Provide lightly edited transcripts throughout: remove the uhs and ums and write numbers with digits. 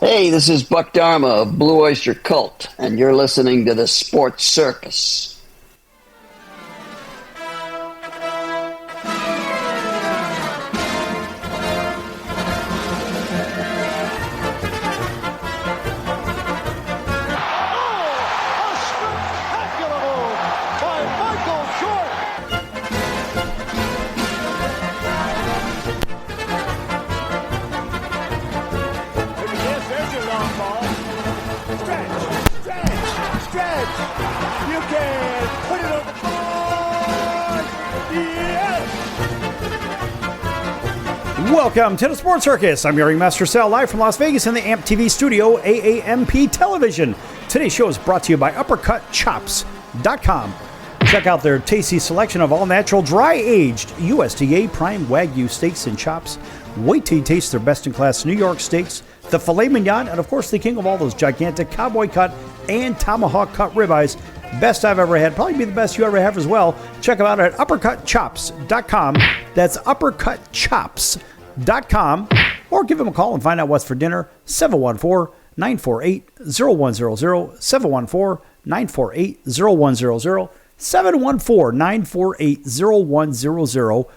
Hey, this is Buck Dharma of Blue Oyster Cult, and you're listening to the Sports Circus. Welcome to the Sports Circus. I'm your Ringmaster Sal, live from Las Vegas in the AMP TV studio, AAMP Television. Today's show is brought to you by UppercutChops.com. Check out their tasty selection of all-natural, dry-aged USDA prime Wagyu steaks and chops. Wait till you taste their best-in-class New York steaks, the filet mignon, and of course the king of all those gigantic cowboy cut and tomahawk cut ribeyes. Best I've ever had. Probably be the best you ever have as well. Check them out at UppercutChops.com. That's UppercutChops.com. Or give them a call and find out what's for dinner. 714-948-0100. 714-948-0100. 714-948-0100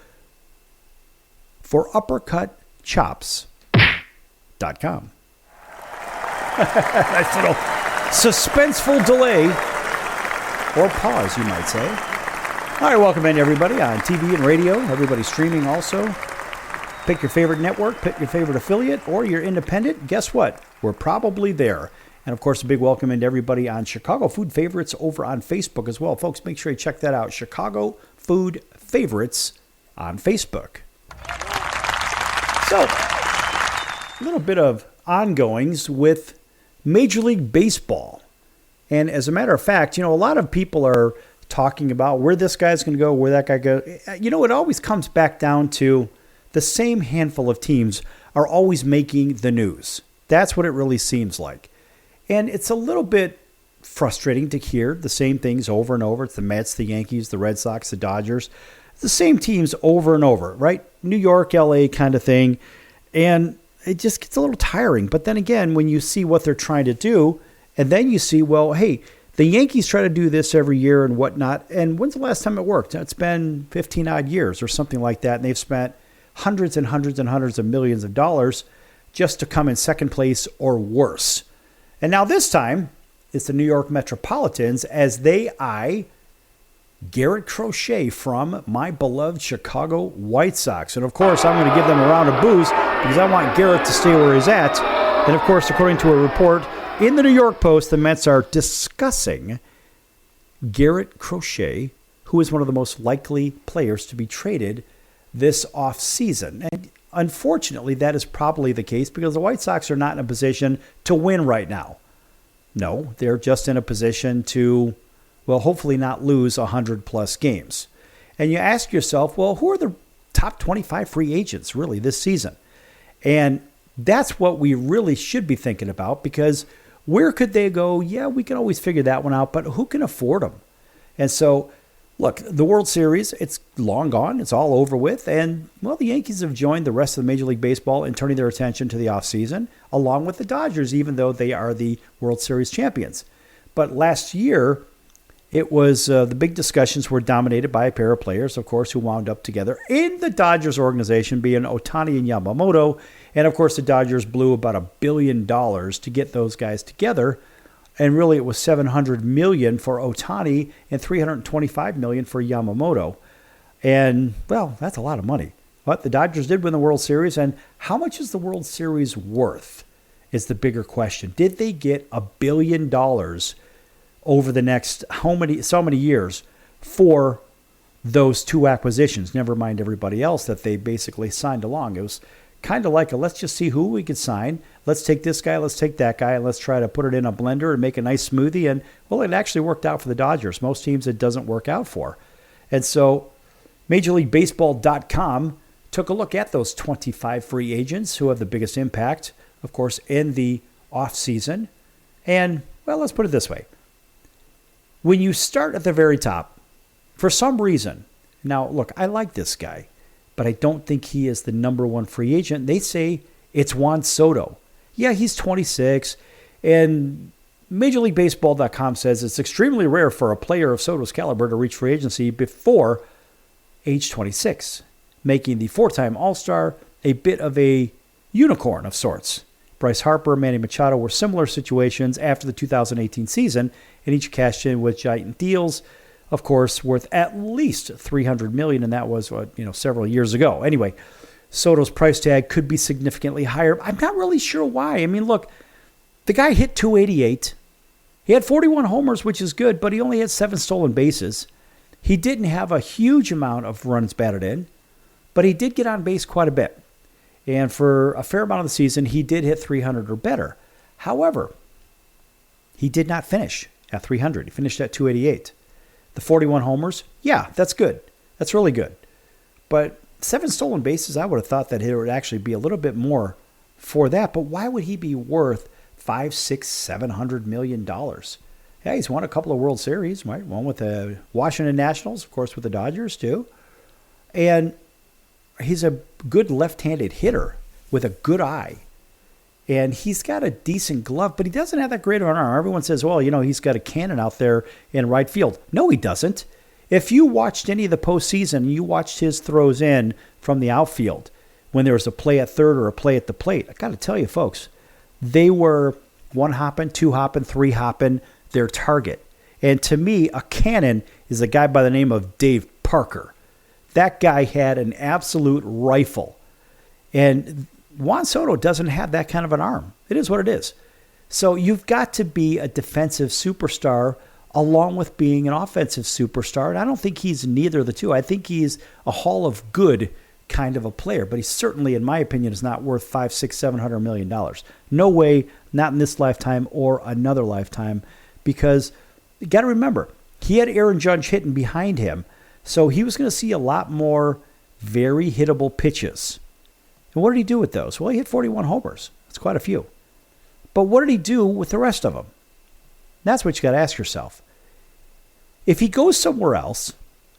for UppercutChops.com. Nice little suspenseful delay. Or pause, you might say. All right, welcome in, everybody, on TV and radio. Everybody streaming also. Pick your favorite network, pick your favorite affiliate, or you're independent. Guess what? We're probably there. And, of course, a big welcome into everybody on Chicago Food Favorites over on Facebook as well. Folks, make sure you check that out. Chicago Food Favorites on Facebook. So, a little bit of ongoings with Major League Baseball. And as a matter of fact, a lot of people are talking about where this guy's going to go, where that guy goes. It always comes back down to the same handful of teams are always making the news. That's what it really seems like. And it's a little bit frustrating to hear the same things over and over. It's the Mets, the Yankees, the Red Sox, the Dodgers. The same teams over and over, right? New York, LA kind of thing. And it just gets a little tiring. But then again, when you see what they're trying to do, and then you see, well, hey, the Yankees try to do this every year and whatnot. And when's the last time it worked? It's been 15 odd years or something like that. And they've spent hundreds and hundreds and hundreds of millions of dollars just to come in second place or worse. And now this time, it's the New York Metropolitans as they eye Garrett Crochet from my beloved Chicago White Sox. And of course, I'm going to give them a round of boos because I want Garrett to stay where he's at. And of course, according to a report in the New York Post, the Mets are discussing Garrett Crochet, who is one of the most likely players to be traded this offseason. And unfortunately, that is probably the case because the White Sox are not in a position to win right now. No, they're just in a position to, well, hopefully not lose 100-plus games. And you ask yourself, well, who are the top 25 free agents really this season? And that's what we really should be thinking about because where could they go? Yeah, we can always figure that one out, but who can afford them? And so, look, the World Series, it's long gone. It's all over with. And, well, the Yankees have joined the rest of the Major League Baseball in turning their attention to the offseason, along with the Dodgers, even though they are the World Series champions. But last year, it was the big discussions were dominated by a pair of players, of course, who wound up together in the Dodgers organization, being Ohtani and Yamamoto. And, of course, the Dodgers blew about $1 billion to get those guys together. And really, it was $700 million for Ohtani and $325 million for Yamamoto. And, well, that's a lot of money. But the Dodgers did win the World Series. And how much is the World Series worth is the bigger question. Did they get $1 billion over the next so many years for those two acquisitions? Never mind everybody else that they basically signed along. It was kind of like let's just see who we could sign. Let's take this guy, let's take that guy, and let's try to put it in a blender and make a nice smoothie. And, well, it actually worked out for the Dodgers. Most teams it doesn't work out for. And so MajorLeagueBaseball.com took a look at those 25 free agents who have the biggest impact, of course, in the offseason. And, well, let's put it this way. When you start at the very top, for some reason, now, look, I like this guy, but I don't think he is the number one free agent. They say it's Juan Soto. Yeah, he's 26, and MajorLeagueBaseball.com says it's extremely rare for a player of Soto's caliber to reach free agency before age 26, making the four-time All-Star a bit of a unicorn of sorts. Bryce Harper, Manny Machado were similar situations after the 2018 season, and each cashed in with giant deals, of course, worth at least $300 million, and that was several years ago. Anyway, Soto's price tag could be significantly higher. I'm not really sure why. I mean, look, the guy hit 288. He had 41 homers, which is good, but he only had 7 stolen bases. He didn't have a huge amount of runs batted in, but he did get on base quite a bit. And for a fair amount of the season, he did hit 300 or better. However, he did not finish at 300. He finished at 288. The 41 homers, yeah, that's good. That's really good. But 7 stolen bases, I would have thought that it would actually be a little bit more for that. But why would he be worth $500, $600, $700 million? Yeah, he's won a couple of World Series, right? One with the Washington Nationals, of course, with the Dodgers too. And he's a good left-handed hitter with a good eye. And he's got a decent glove, but he doesn't have that great of an arm. Everyone says, well, he's got a cannon out there in right field. No, he doesn't. If you watched any of the postseason, you watched his throws in from the outfield when there was a play at third or a play at the plate. I got to tell you, folks, they were 1-hopping, 2-hopping, 3-hopping their target. And to me, a cannon is a guy by the name of Dave Parker. That guy had an absolute rifle. And Juan Soto doesn't have that kind of an arm. It is what it is. So you've got to be a defensive superstar along with being an offensive superstar. And I don't think he's neither of the two. I think he's a Hall of Good kind of a player. But he certainly, in my opinion, is not worth $500, $600, $700 million. No way, not in this lifetime or another lifetime. Because you got to remember, he had Aaron Judge hitting behind him. So he was going to see a lot more very hittable pitches. And what did he do with those? Well, he hit 41 homers. That's quite a few. But what did he do with the rest of them? That's what you got to ask yourself. If he goes somewhere else,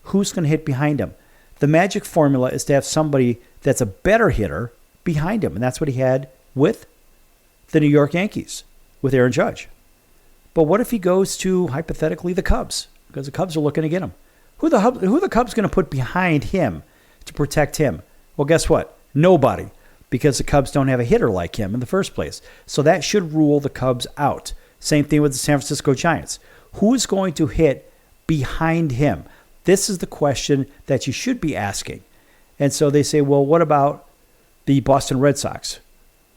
who's going to hit behind him? The magic formula is to have somebody that's a better hitter behind him. And that's what he had with the New York Yankees, with Aaron Judge. But what if he goes to, hypothetically, the Cubs? Because the Cubs are looking to get him. Who the Cubs going to put behind him to protect him? Well, guess what? Nobody, because the Cubs don't have a hitter like him in the first place. So that should rule the Cubs out. Same thing with the San Francisco Giants. Who is going to hit behind him? This is the question that you should be asking. And so they say, well, what about the Boston Red Sox?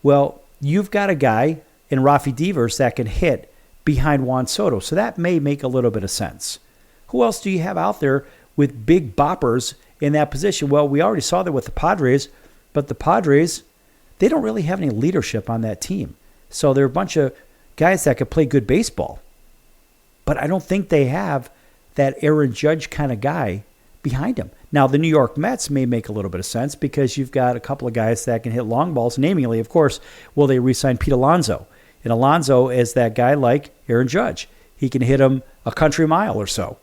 Well, you've got a guy in Rafi Devers that can hit behind Juan Soto. So that may make a little bit of sense. Who else do you have out there with big boppers in that position? Well, we already saw that with the Padres, but the Padres, they don't really have any leadership on that team. So they're a bunch of guys that could play good baseball. But I don't think they have that Aaron Judge kind of guy behind him. Now, the New York Mets may make a little bit of sense because you've got a couple of guys that can hit long balls, namely, of course, will they re-sign Pete Alonso? And Alonso is that guy like Aaron Judge. He can hit him a country mile or so.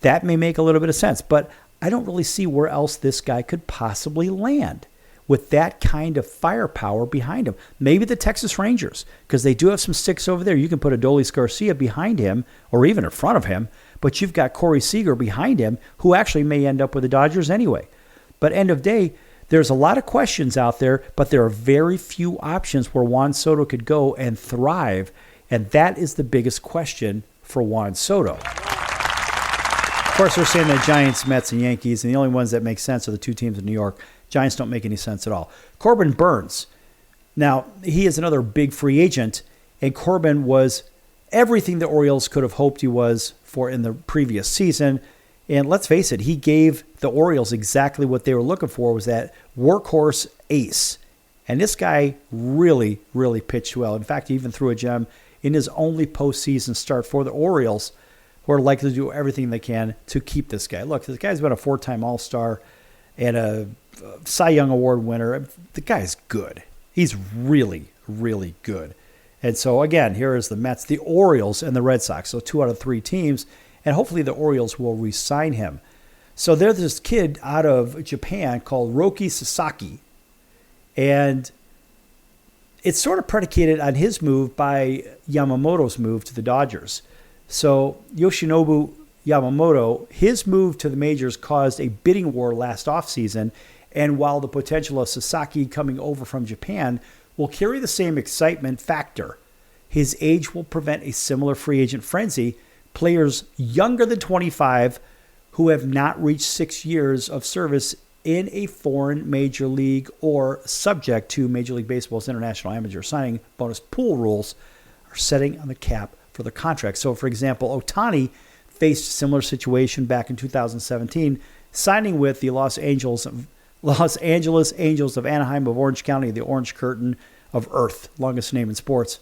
That may make a little bit of sense, but I don't really see where else this guy could possibly land with that kind of firepower behind him. Maybe the Texas Rangers, because they do have some sticks over there. You can put Adolis Garcia behind him or even in front of him, but you've got Corey Seager behind him who actually may end up with the Dodgers anyway. But end of day, there's a lot of questions out there, but there are very few options where Juan Soto could go and thrive, and that is the biggest question for Juan Soto. Of course, they're saying the Giants, Mets, and Yankees, and the only ones that make sense are the two teams in New York. Giants don't make any sense at all. Corbin Burns. Now, he is another big free agent, and Corbin was everything the Orioles could have hoped he was for in the previous season. And let's face it, he gave the Orioles exactly what they were looking for, was that workhorse ace. And this guy really, really pitched well. In fact, he even threw a gem in his only postseason start for the Orioles, who are likely to do everything they can to keep this guy. Look, this guy's been a 4-time All-Star and a Cy Young Award winner. The guy's good. He's really, really good. And so, again, here is the Mets, the Orioles, and the Red Sox. So 2 out of 3 teams. And hopefully the Orioles will re-sign him. So there's this kid out of Japan called Roki Sasaki. And it's sort of predicated on his move by Yamamoto's move to the Dodgers. So Yoshinobu Yamamoto, his move to the majors caused a bidding war last offseason, and while the potential of Sasaki coming over from Japan will carry the same excitement factor, his age will prevent a similar free agent frenzy. Players younger than 25 who have not reached 6 years of service in a foreign major league or subject to Major League Baseball's international amateur signing bonus pool rules are setting on the cap for the contract. So, for example, Ohtani faced a similar situation back in 2017, signing with the Los Angeles Angels of Anaheim of Orange County, the Orange Curtain of Earth, longest name in sports,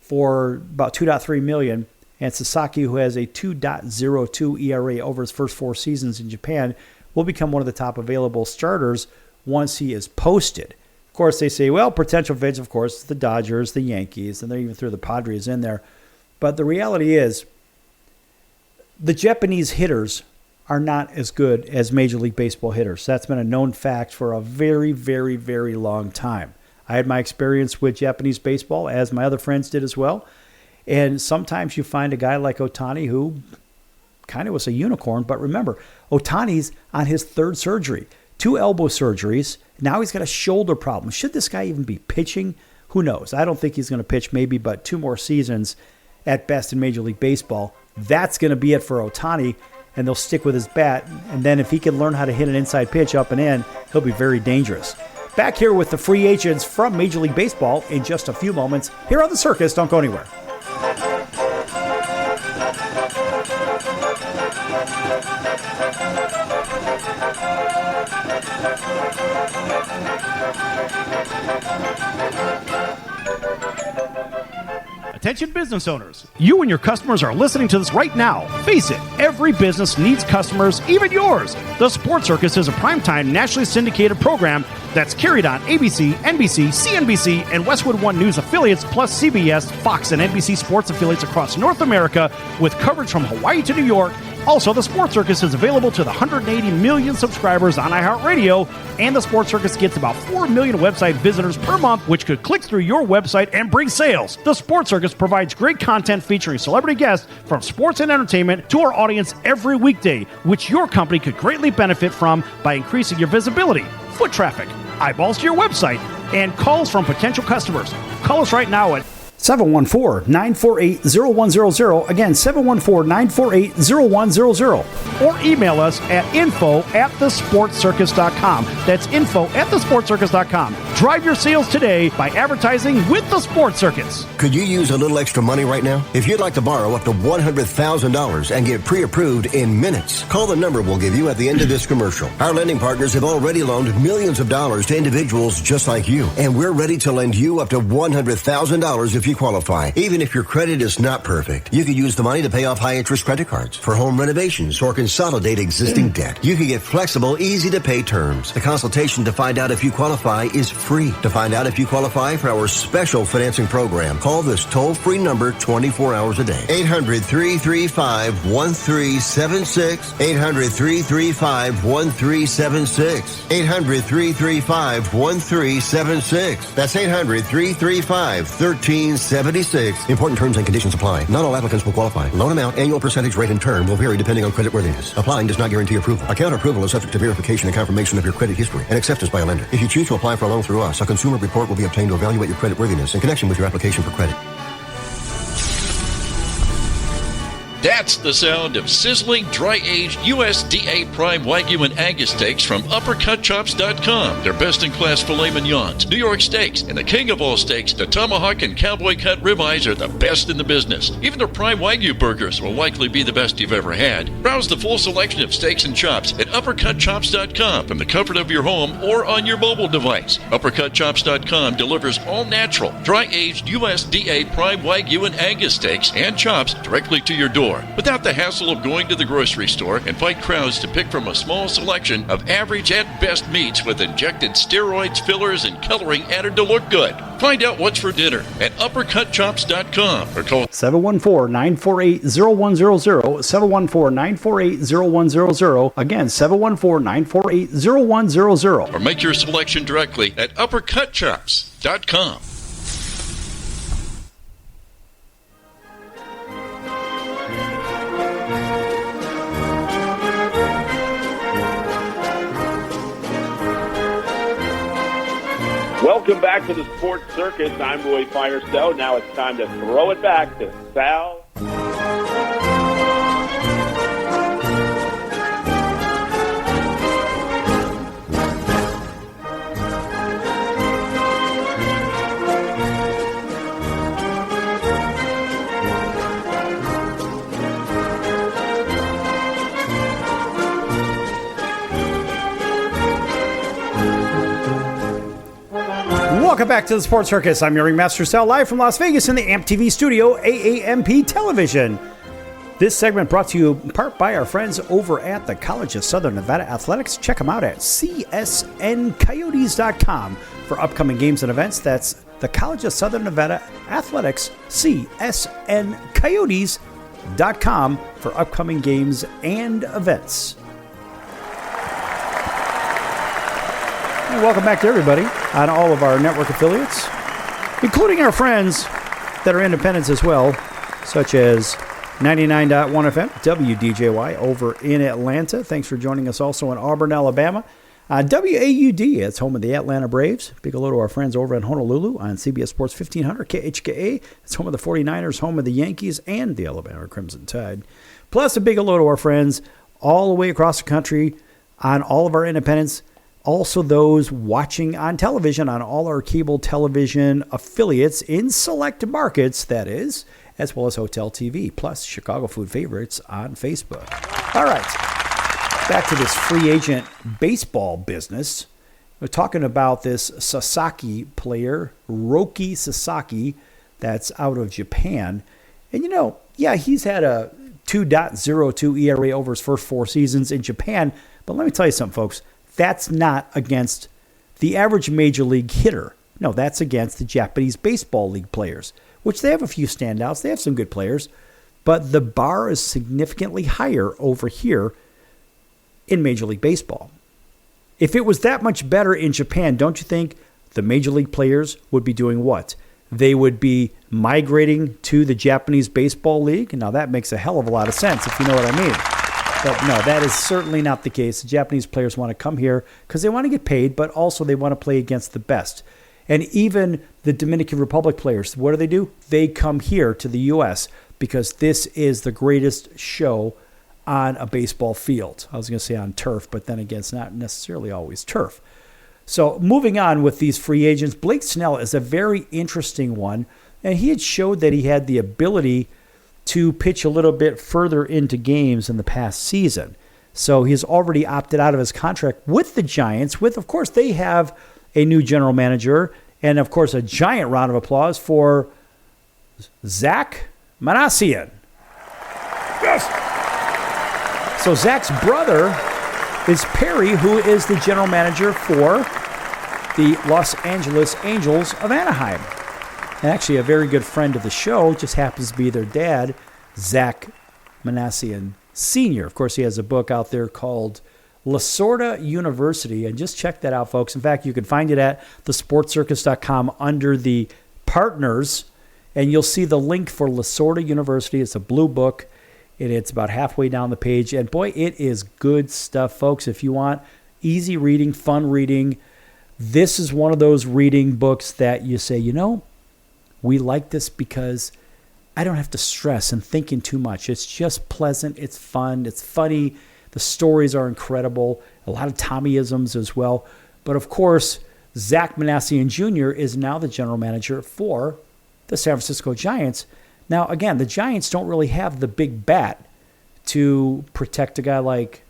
for about $2.3 million. And Sasaki, who has a 2.02 ERA over his first 4 seasons in Japan, will become one of the top available starters once he is posted. Of course, they say, well, potential fits, of course, the Dodgers, the Yankees, and they even threw the Padres in there. But the reality is, the Japanese hitters are not as good as Major League Baseball hitters. That's been a known fact for a very, very, very long time. I had my experience with Japanese baseball, as my other friends did as well. And sometimes you find a guy like Ohtani who kind of was a unicorn. But remember, Ohtani's on his 3rd surgery, 2 elbow surgeries. Now he's got a shoulder problem. Should this guy even be pitching? Who knows? I don't think he's going to pitch maybe but 2 more seasons at best in Major League Baseball. That's going to be it for Ohtani, and they'll stick with his bat. And then if he can learn how to hit an inside pitch up and in, he'll be very dangerous. Back here with the free agents from Major League Baseball in just a few moments. Here on The Circus, don't go anywhere. Attention business owners, you and your customers are listening to this right now. Face it, every business needs customers, even yours. The Sports Circus is a primetime nationally syndicated program that's carried on ABC, NBC, CNBC, and Westwood One News affiliates, plus CBS, Fox, and NBC sports affiliates across North America, with coverage from Hawaii to New York. Also, the Sports Circus is available to the 180 million subscribers on iHeartRadio, and the Sports Circus gets about 4 million website visitors per month, which could click through your website and bring sales. The Sports Circus provides great content featuring celebrity guests from sports and entertainment to our audience every weekday, which your company could greatly benefit from by increasing your visibility, foot traffic, eyeballs to your website, and calls from potential customers. Call us right now at 714-948-0100. Again, 714-948-0100. Or email us at info@thesportscircus.com. That's info@thesportscircus.com. Drive your sales today by advertising with the Sports Circus. Could you use a little extra money right now? If you'd like to borrow up to $100,000 and get pre-approved in minutes, call the number we'll give you at the end of this commercial. Our lending partners have already loaned millions of dollars to individuals just like you, and we're ready to lend you up to $100,000 if you qualify. Even if your credit is not perfect, you could use the money to pay off high-interest credit cards, for home renovations, or consolidate existing debt. You can get flexible, easy-to-pay terms. The consultation to find out if you qualify is free. To find out if you qualify for our special financing program, call this toll-free number 24 hours a day. 800-335-1376. 800-335-1376. 800-335-1376. That's 800-335-1376. Important terms and conditions apply. Not all applicants will qualify. Loan amount, annual percentage rate, and term will vary depending on creditworthiness. Applying does not guarantee approval. Account approval is subject to verification and confirmation of your credit history and acceptance by a lender. If you choose to apply for a loan through us, a consumer report will be obtained to evaluate your creditworthiness in connection with your application for credit. That's the sound of sizzling, dry-aged USDA Prime Wagyu and Angus steaks from UppercutChops.com. Their best-in-class filet mignons, New York steaks, and the king of all steaks, the tomahawk and cowboy cut ribeyes are the best in the business. Even their Prime Wagyu burgers will likely be the best you've ever had. Browse the full selection of steaks and chops at UppercutChops.com from the comfort of your home or on your mobile device. UppercutChops.com delivers all-natural, dry-aged USDA Prime Wagyu and Angus steaks and chops directly to your door, without the hassle of going to the grocery store and fight crowds to pick from a small selection of average at best meats with injected steroids, fillers, and coloring added to look good. Find out what's for dinner at UppercutChops.com or call 714-948-0100. 714-948-0100. Again, 714-948-0100. or make your selection directly at UppercutChops.com. Welcome back to the Sports Circus. I'm Roy Firestone. Now it's time to throw it back to Sal. Welcome back to the Sports Circus. I'm your Ringmaster Sal, live from Las Vegas in the AMP TV studio, AAMP Television. This segment brought to you in part by our friends over at the College of Southern Nevada Athletics. Check them out at csncoyotes.com for upcoming games and events. That's the College of Southern Nevada Athletics, csncoyotes.com for upcoming games and events. And welcome back to everybody on all of our network affiliates, including our friends that are independents as well, such as 99.1 FM, WDJY over in Atlanta. Thanks for joining us also in Auburn, Alabama. WAUD, it's home of the Atlanta Braves. Big hello to our friends over in Honolulu on CBS Sports 1500. KHKA, it's home of the 49ers, home of the Yankees, and the Alabama Crimson Tide. Plus, a big hello to our friends all the way across the country on all of our independents. Also, those watching on television on all our cable television affiliates in select markets, that is, as well as Hotel TV, plus Chicago Food Favorites on Facebook. All right, back to this free agent baseball business. We're talking about this Sasaki player, Roki Sasaki, that's out of Japan. And, he's had a 2.02 ERA over his first 4 seasons in Japan. But let me tell you something, folks. That's not against the average major league hitter. No, that's against the Japanese baseball league players, which they have a few standouts. They have some good players, but the bar is significantly higher over here in Major League Baseball. If it was that much better in Japan, don't you think the major league players would be doing what? They would be migrating to the Japanese Baseball League. Now, that makes a hell of a lot of sense, if you know what I mean. But no, that is certainly not the case. The Japanese players want to come here because they want to get paid, but also they want to play against the best. And even the Dominican Republic players, what do? They come here to the U.S. because this is the greatest show on a baseball field. I was going to say on turf, but then again, it's not necessarily always turf. So moving on with these free agents, Blake Snell is a very interesting one, and he had showed that he had the ability to pitch a little bit further into games in the past season. So he's already opted out of his contract with the Giants, of course, they have a new general manager, and, of course, a giant round of applause for Zach Manassian. Yes! So Zach's brother is Perry, who is the general manager for the Los Angeles Angels of Anaheim. And actually, a very good friend of the show just happens to be their dad, Zach Manassian Sr. Of course, he has a book out there called Lasorda University, and just check that out, folks. In fact, you can find it at thesportscircus.com under the partners, and you'll see the link for Lasorda University. It's a blue book, and it's about halfway down the page. And boy, it is good stuff, folks. If you want easy reading, fun reading, this is one of those reading books that you say, we like this because I don't have to stress and thinking too much. It's just pleasant. It's fun. It's funny. The stories are incredible. A lot of Tommyisms as well. But, of course, Zach Manassian Jr. is now the general manager for the San Francisco Giants. Now, again, the Giants don't really have the big bat to protect a guy like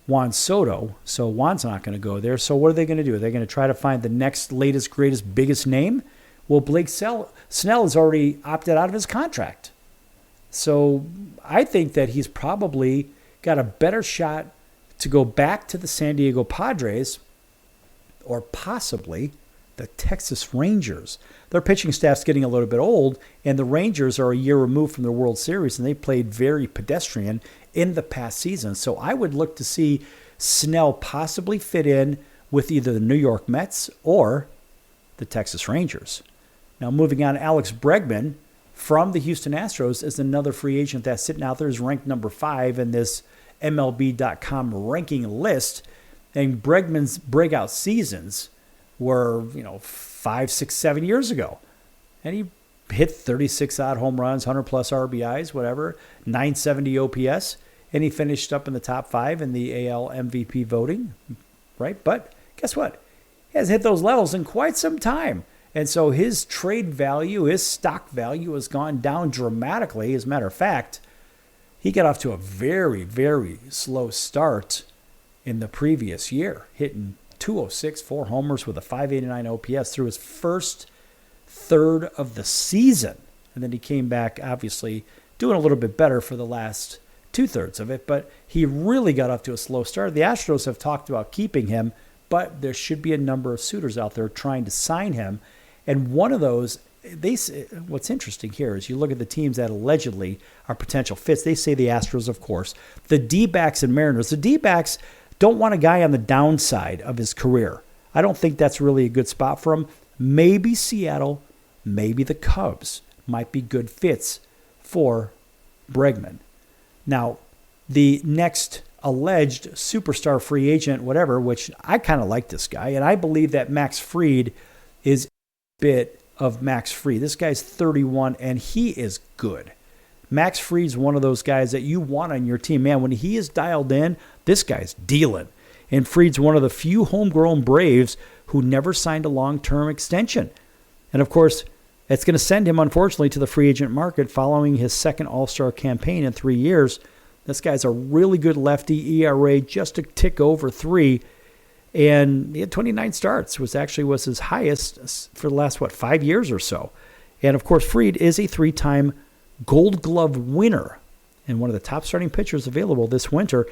Juan Soto. So Juan's not going to go there. So what are they going to do? Are they going to try to find the next, latest, greatest, biggest name? Well, Blake Snell has already opted out of his contract. So I think that he's probably got a better shot to go back to the San Diego Padres or possibly the Texas Rangers. Their pitching staff's getting a little bit old, and the Rangers are a year removed from their World Series, and they played very pedestrian in the past season. So I would look to see Snell possibly fit in with either the New York Mets or the Texas Rangers. Now, moving on, Alex Bregman from the Houston Astros is another free agent that's sitting out there. Is ranked number 5 in this MLB.com ranking list. And Bregman's breakout seasons were, 5, 6, 7 years ago. And he hit 36-odd home runs, 100-plus RBIs, whatever, 970 OPS, and he finished up in the top 5 in the AL MVP voting, right? But guess what? He hasn't hit those levels in quite some time. And so his trade value, his stock value has gone down dramatically. As a matter of fact, he got off to a very, very slow start in the previous year, hitting 206, 4 homers with a 589 OPS through his first third of the season. And then he came back, obviously, doing a little bit better for the last 2/3 of it. But he really got off to a slow start. The Astros have talked about keeping him, but there should be a number of suitors out there trying to sign him. And one of those, what's interesting here is you look at the teams that allegedly are potential fits. They say the Astros, of course, the D-backs and Mariners. The D-backs don't want a guy on the downside of his career. I don't think that's really a good spot for him. Maybe Seattle, maybe the Cubs might be good fits for Bregman. Now, the next alleged superstar free agent, whatever, which I kind of like this guy, and I believe that Max Fried is a bit of Max Fried. This guy's 31, and he is good. Max Fried's one of those guys that you want on your team. Man, when he is dialed in, this guy's dealing. And Fried's one of the few homegrown Braves who never signed a long-term extension. And, of course, it's going to send him, unfortunately, to the free agent market following his second All-Star campaign in 3 years. This guy's a really good lefty, ERA just a tick over 3. And he had 29 starts, which actually was his highest for the last, 5 years or so. And, of course, Fried is a 3-time Gold Glove winner and one of the top starting pitchers available this winter.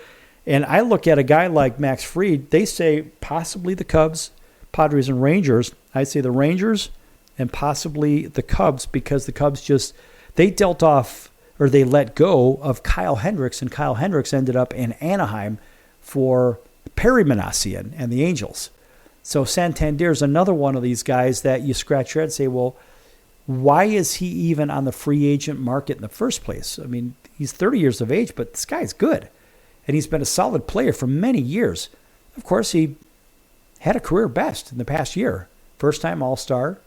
And I look at a guy like Max Fried, they say possibly the Cubs, Padres, and Rangers. I say the Rangers and possibly the Cubs because the Cubs they dealt off or they let go of Kyle Hendricks, and Kyle Hendricks ended up in Anaheim for Perry Minasian and the Angels. So Santander's another one of these guys that you scratch your head and say, well, why is he even on the free agent market in the first place? I mean, he's 30 years of age, but this guy's good. And he's been a solid player for many years. Of course, he had a career best in the past year. First-time All-Star,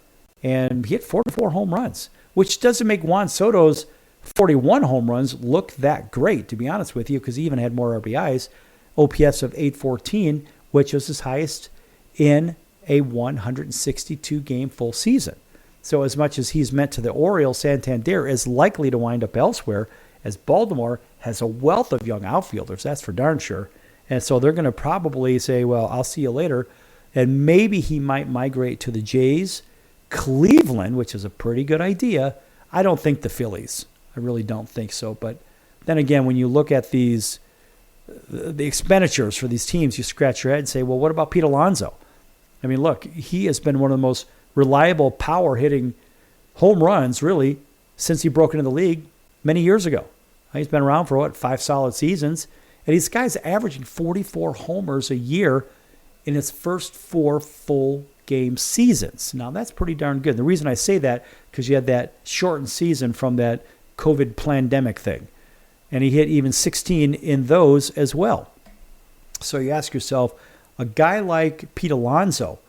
and he hit 44 home runs, which doesn't make Juan Soto's 41 home runs look that great, to be honest with you, because he even had more RBIs. OPS of 814, which was his highest in a 162-game full season. So as much as he's meant to the Orioles, Santander is likely to wind up elsewhere, as Baltimore has a wealth of young outfielders, that's for darn sure. And so they're going to probably say, well, I'll see you later. And maybe he might migrate to the Jays, Cleveland, which is a pretty good idea. I don't think the Phillies. I really don't think so. But then again, when you look at the expenditures for these teams, you scratch your head and say, well, what about Pete Alonso? I mean, look, he has been one of the most reliable power-hitting home runs, really, since he broke into the league many years ago. He's been around for, 5 solid seasons. And these guys averaging 44 homers a year in his first 4 full game seasons. Now, that's pretty darn good. The reason I say that, because you had that shortened season from that COVID pandemic thing. And he hit even 16 in those as well. So you ask yourself, a guy like Pete Alonso,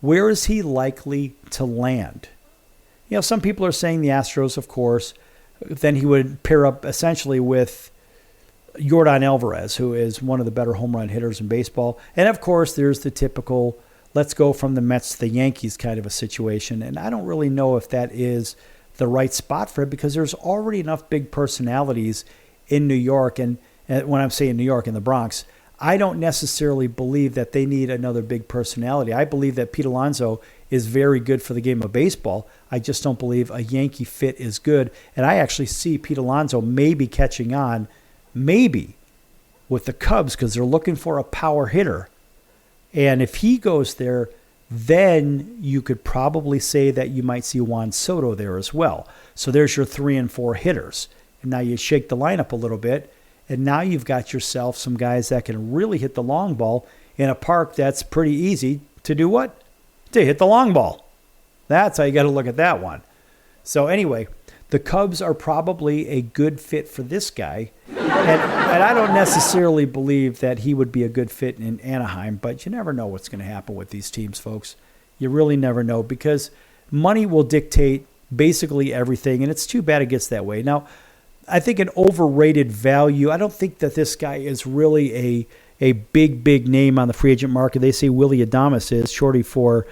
where is he likely to land? You know, some people are saying the Astros, of course. Then he would pair up essentially with Yordan Alvarez, who is one of the better home run hitters in baseball. And, of course, there's the typical let's go from the Mets to the Yankees kind of a situation. And I don't really know if that is the right spot for it because there's already enough big personalities in New York. And when I'm saying New York, in the Bronx, I don't necessarily believe that they need another big personality. I believe that Pete Alonso is very good for the game of baseball. I just don't believe a Yankee fit is good. And I actually see Pete Alonso maybe catching on, maybe, with the Cubs because they're looking for a power hitter. And if he goes there, then you could probably say that you might see Juan Soto there as well. So there's your 3 and 4 hitters. And now you shake the lineup a little bit. And now you've got yourself some guys that can really hit the long ball in a park that's pretty easy to do what? To hit the long ball. That's how you got to look at that one. So anyway, the Cubs are probably a good fit for this guy. And I don't necessarily believe that he would be a good fit in Anaheim, but you never know what's going to happen with these teams, folks. You really never know because money will dictate basically everything, and it's too bad it gets that way. Now, I think an overrated value, I don't think that this guy is really a big name on the free agent market. They say Willie Adames is, shorty for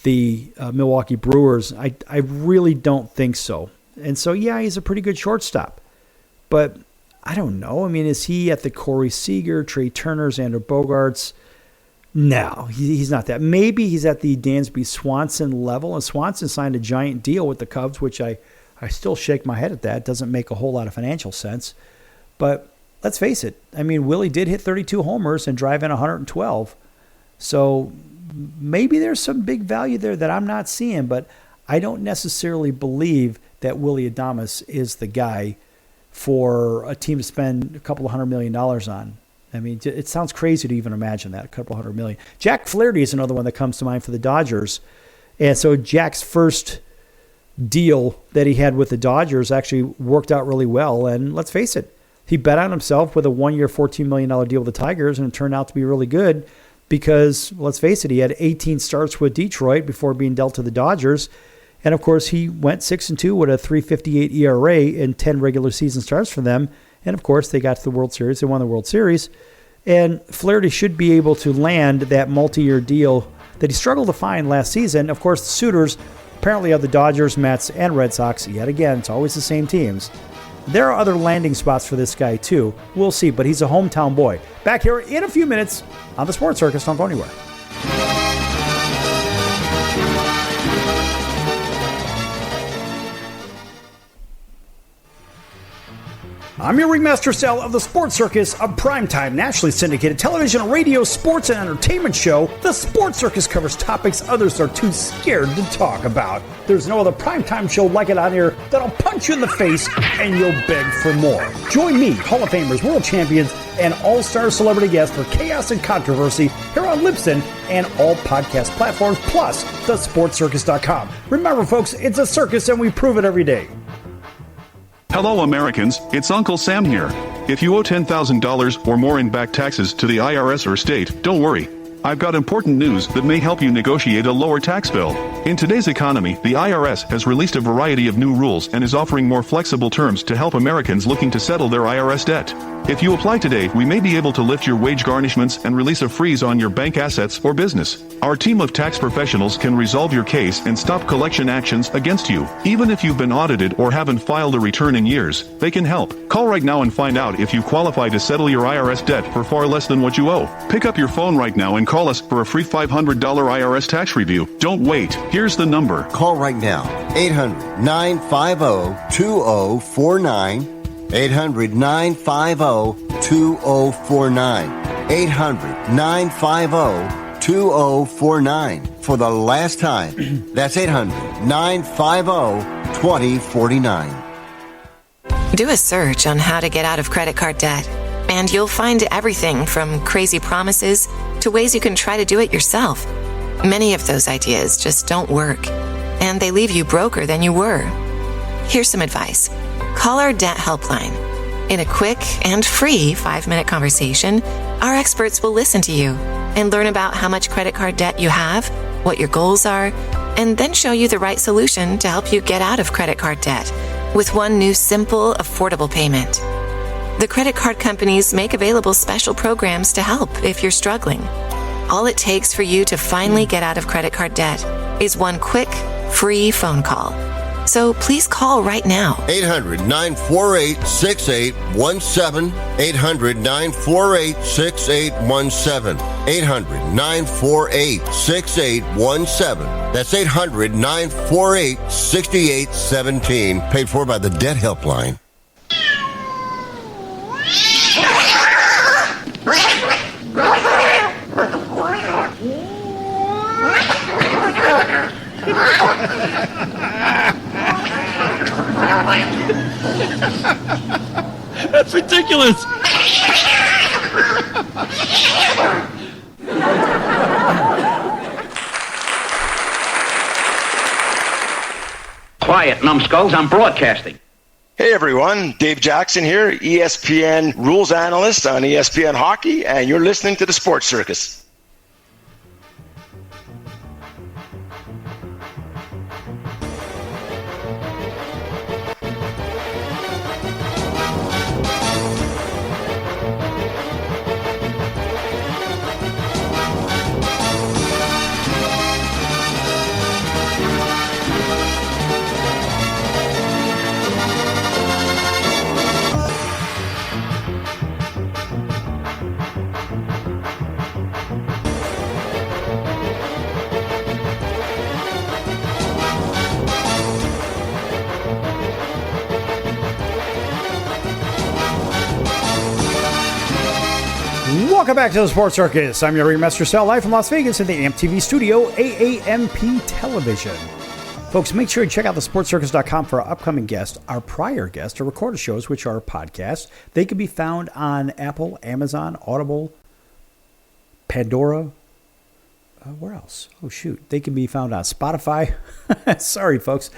the Milwaukee Brewers. I really don't think so. And so, yeah, he's a pretty good shortstop. But I don't know. I mean, is he at the Corey Seager, Trey Turner, Xander Bogaerts? No, he's not that. Maybe he's at the Dansby Swanson level. And Swanson signed a giant deal with the Cubs, which I still shake my head at that. It doesn't make a whole lot of financial sense. But let's face it. I mean, Willie did hit 32 homers and drive in 112. So maybe there's some big value there that I'm not seeing. But I don't necessarily believe that Willie Adames is the guy for a team to spend a couple of $100 million on. I mean, it sounds crazy to even imagine that, a couple $100 million. Jack Flaherty is another one that comes to mind for the Dodgers. And so Jack's first deal that he had with the Dodgers actually worked out really well. And let's face it, he bet on himself with a 1-year, $14 million deal with the Tigers, and it turned out to be really good because, let's face it, he had 18 starts with Detroit before being dealt to the Dodgers. And, of course, he went 6-2 with a 3.58 ERA in 10 regular season starts for them. And, of course, they got to the World Series. They won the World Series. And Flaherty should be able to land that multi-year deal that he struggled to find last season. Of course, the suitors apparently are the Dodgers, Mets, and Red Sox. Yet again, it's always the same teams. There are other landing spots for this guy, too. We'll see, but he's a hometown boy. Back here in a few minutes on the Sports Circus. Don't go anywhere. I'm your Ringmaster Sal of the Sports Circus, a primetime, nationally syndicated television, radio, sports, and entertainment show. The Sports Circus covers topics others are too scared to talk about. There's no other primetime show like it on here that'll punch you in the face and you'll beg for more. Join me, Hall of Famers, world champions, and all-star celebrity guests for chaos and controversy here on Libsyn and all podcast platforms, plus thesportscircus.com. Remember, folks, it's a circus and we prove it every day. Hello Americans, it's Uncle Sam here. If you owe $10,000 or more in back taxes to the IRS or state, don't worry. I've got important news that may help you negotiate a lower tax bill. In today's economy, the IRS has released a variety of new rules and is offering more flexible terms to help Americans looking to settle their IRS debt. If you apply today, we may be able to lift your wage garnishments and release a freeze on your bank assets or business. Our team of tax professionals can resolve your case and stop collection actions against you. Even if you've been audited or haven't filed a return in years, they can help. Call right now and find out if you qualify to settle your IRS debt for far less than what you owe. Pick up your phone right now and call us for a free $500 IRS tax review. Don't wait. Here's the number. Call right now. 800-950-2049. 800-950-2049. 800-950-2049. For the last time, that's 800-950-2049. Do a search on how to get out of credit card debt, and you'll find everything from crazy promises to ways you can try to do it yourself. Many of those ideas just don't work, and they leave you broker than you were. Here's some advice. Call our debt helpline. In a quick and free 5-minute conversation, our experts will listen to you and learn about how much credit card debt you have, what your goals are, and then show you the right solution to help you get out of credit card debt with one new simple, affordable payment. The credit card companies make available special programs to help if you're struggling. All it takes for you to finally get out of credit card debt is one quick, free phone call. So please call right now. 800-948-6817. 800-948-6817. 800-948-6817. That's 800-948-6817. Paid for by the Debt Helpline. That's ridiculous. Quiet, numbskulls, I'm broadcasting. Hey everyone, Dave Jackson here, ESPN rules analyst on ESPN Hockey, and you're listening to the Sports Circus. Welcome back to the Sports Circus. I'm your Ringmaster Sal, live from Las Vegas in the AMTV studio, AAMP Television. Folks, make sure you check out thesportscircus.com for our upcoming guests, our prior guests, our recorded shows, which are podcasts. They can be found on Apple, Amazon, Audible, Pandora. Where else? Oh, shoot. They can be found on Spotify. Sorry, folks.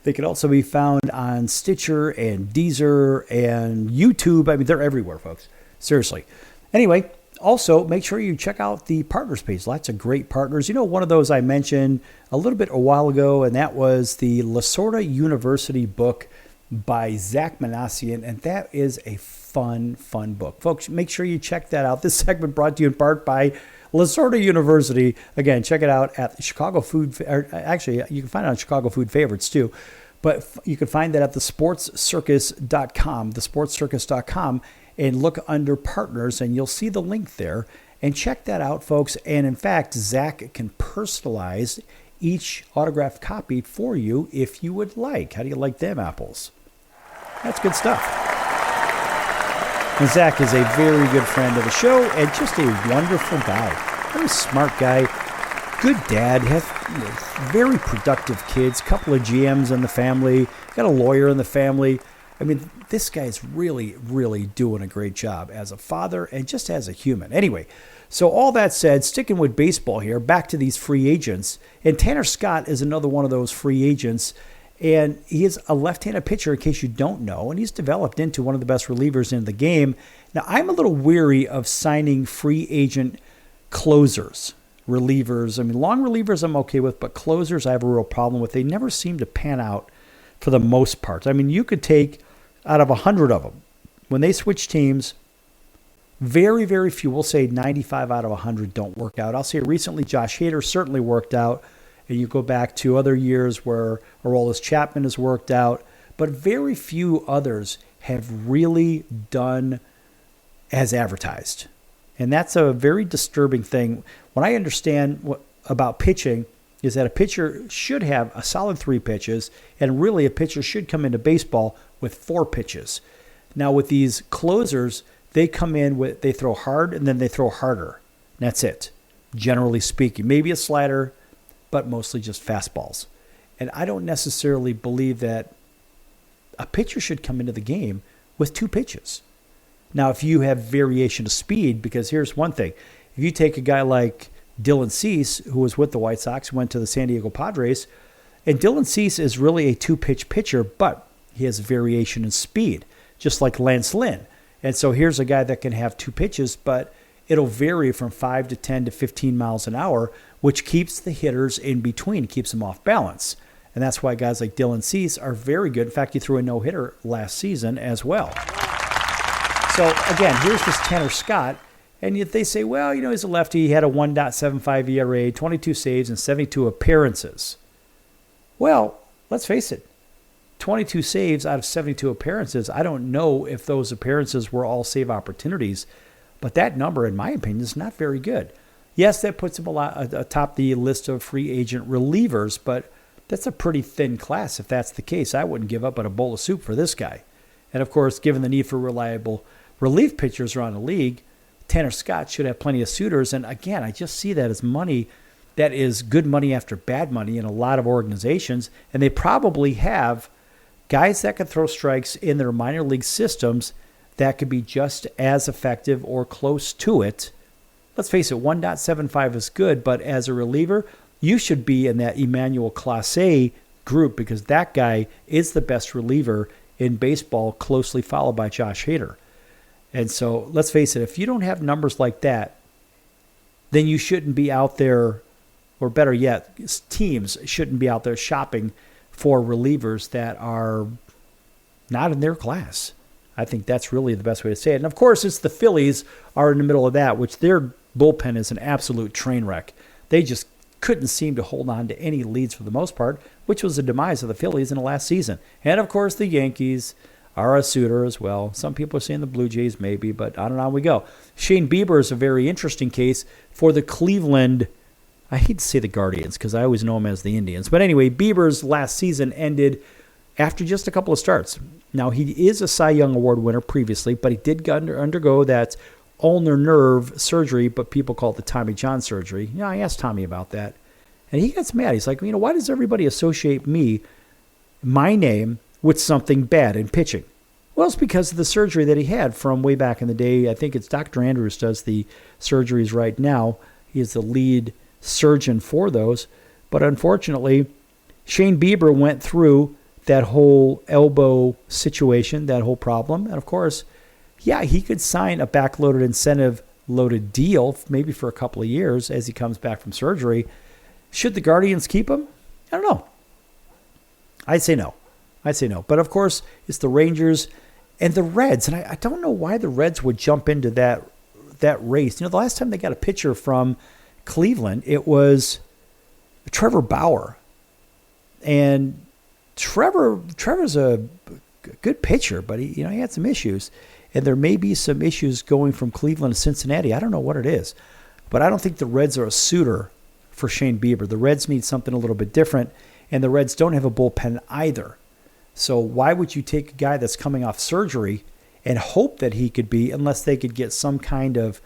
They can also be found on Stitcher and Deezer and YouTube. I mean, they're everywhere, folks. Seriously. Anyway, also, make sure you check out the partners page. Lots of great partners. You know, one of those I mentioned a while ago, and that was the Lasorda University book by Zach Manassian, and that is a fun book. Folks, make sure you check that out. This segment brought to you in part by Lasorda University. Again, check it out at Chicago Food. Actually, you can find it on Chicago Food Favorites too, but you can find that at thesportscircus.com, thesportscircus.com, and look under partners, and you'll see the link there. And check that out, folks. And in fact, Zach can personalize each autographed copy for you if you would like. How do you like them apples? That's good stuff. And Zach is a very good friend of the show and just a wonderful guy. Very smart guy. Good dad. Has very productive kids. Couple of GMs in the family. Got a lawyer in the family. I mean, this guy's really, really doing a great job as a father and just as a human. Anyway, so all that said, sticking with baseball here, back to these free agents. And Tanner Scott is another one of those free agents. And he is a left-handed pitcher, in case you don't know. And he's developed into one of the best relievers in the game. Now, I'm a little weary of signing free agent closers, relievers. I mean, long relievers I'm okay with, but closers I have a real problem with. They never seem to pan out for the most part. I mean, you could take out of 100 of them, when they switch teams, very, very few, we'll say 95 out of 100 don't work out. I'll say recently Josh Hader certainly worked out, and you go back to other years where Aroldis Chapman has worked out, but very few others have really done as advertised. And that's a very disturbing thing. What I understand about pitching is that a pitcher should have a solid 3 pitches, and really a pitcher should come into baseball with 4 pitches. Now with these closers, they come in with, they throw hard and then they throw harder. And that's it, generally speaking. Maybe a slider, but mostly just fastballs. And I don't necessarily believe that a pitcher should come into the game with 2 pitches. Now, if you have variation of speed, because here's one thing. If you take a guy like Dylan Cease, who was with the White Sox, went to the San Diego Padres, and Dylan Cease is really a 2-pitch pitcher, but he has variation in speed, just like Lance Lynn. And so here's a guy that can have 2 pitches, but it'll vary from 5 to 10 to 15 miles an hour, which keeps the hitters in between, keeps them off balance. And that's why guys like Dylan Cease are very good. In fact, he threw a no-hitter last season as well. So again, here's this Tanner Scott. And yet they say, well, you know, he's a lefty. He had a 1.75 ERA, 22 saves, and 72 appearances. Well, let's face it. 22 saves out of 72 appearances. I don't know if those appearances were all save opportunities, but that number, in my opinion, is not very good. Yes, that puts him a lot atop the list of free agent relievers, but that's a pretty thin class if that's the case. I wouldn't give up on a bowl of soup for this guy. And, of course, given the need for reliable relief pitchers around the league, Tanner Scott should have plenty of suitors. And, again, I just see that as money that is good money after bad money in a lot of organizations, and they probably have guys that can throw strikes in their minor league systems that could be just as effective or close to it. Let's face it, 1.75 is good, but as a reliever, you should be in that Emmanuel Clase group because that guy is the best reliever in baseball, closely followed by Josh Hader. And so let's face it, if you don't have numbers like that, then you shouldn't be out there, or better yet, teams shouldn't be out there shopping for relievers that are not in their class. I think that's really the best way to say it. And, of course, it's the Phillies are in the middle of that, which their bullpen is an absolute train wreck. They just couldn't seem to hold on to any leads for the most part, which was the demise of the Phillies in the last season. And, of course, the Yankees are a suitor as well. Some people are saying the Blue Jays maybe, but on and on we go. Shane Bieber is a very interesting case for the Cleveland, I hate to say the Guardians because I always know them as the Indians. But anyway, Bieber's last season ended after just a couple of starts. Now, he is a Cy Young Award winner previously, but he did undergo that ulnar nerve surgery, but people call it the Tommy John surgery. I asked Tommy about that, and he gets mad. He's like, why does everybody associate my name, with something bad in pitching? Well, it's because of the surgery that he had from way back in the day. I think it's Dr. Andrews does the surgeries right now. He is the lead surgeon for those. But unfortunately, Shane Bieber went through that whole elbow situation, that whole problem. And of course, he could sign a backloaded, incentive-loaded deal, maybe for a couple of years as he comes back from surgery. Should the Guardians keep him? I don't know. I'd say no. But of course, it's the Rangers and the Reds. And I don't know why the Reds would jump into that race. The last time they got a pitcher from Cleveland, it was Trevor Bauer. And Trevor's a good pitcher, but he had some issues. And there may be some issues going from Cleveland to Cincinnati. I don't know what it is. But I don't think the Reds are a suitor for Shane Bieber. The Reds need something a little bit different, and the Reds don't have a bullpen either. So why would you take a guy that's coming off surgery and hope that he could be, unless they could get some kind of,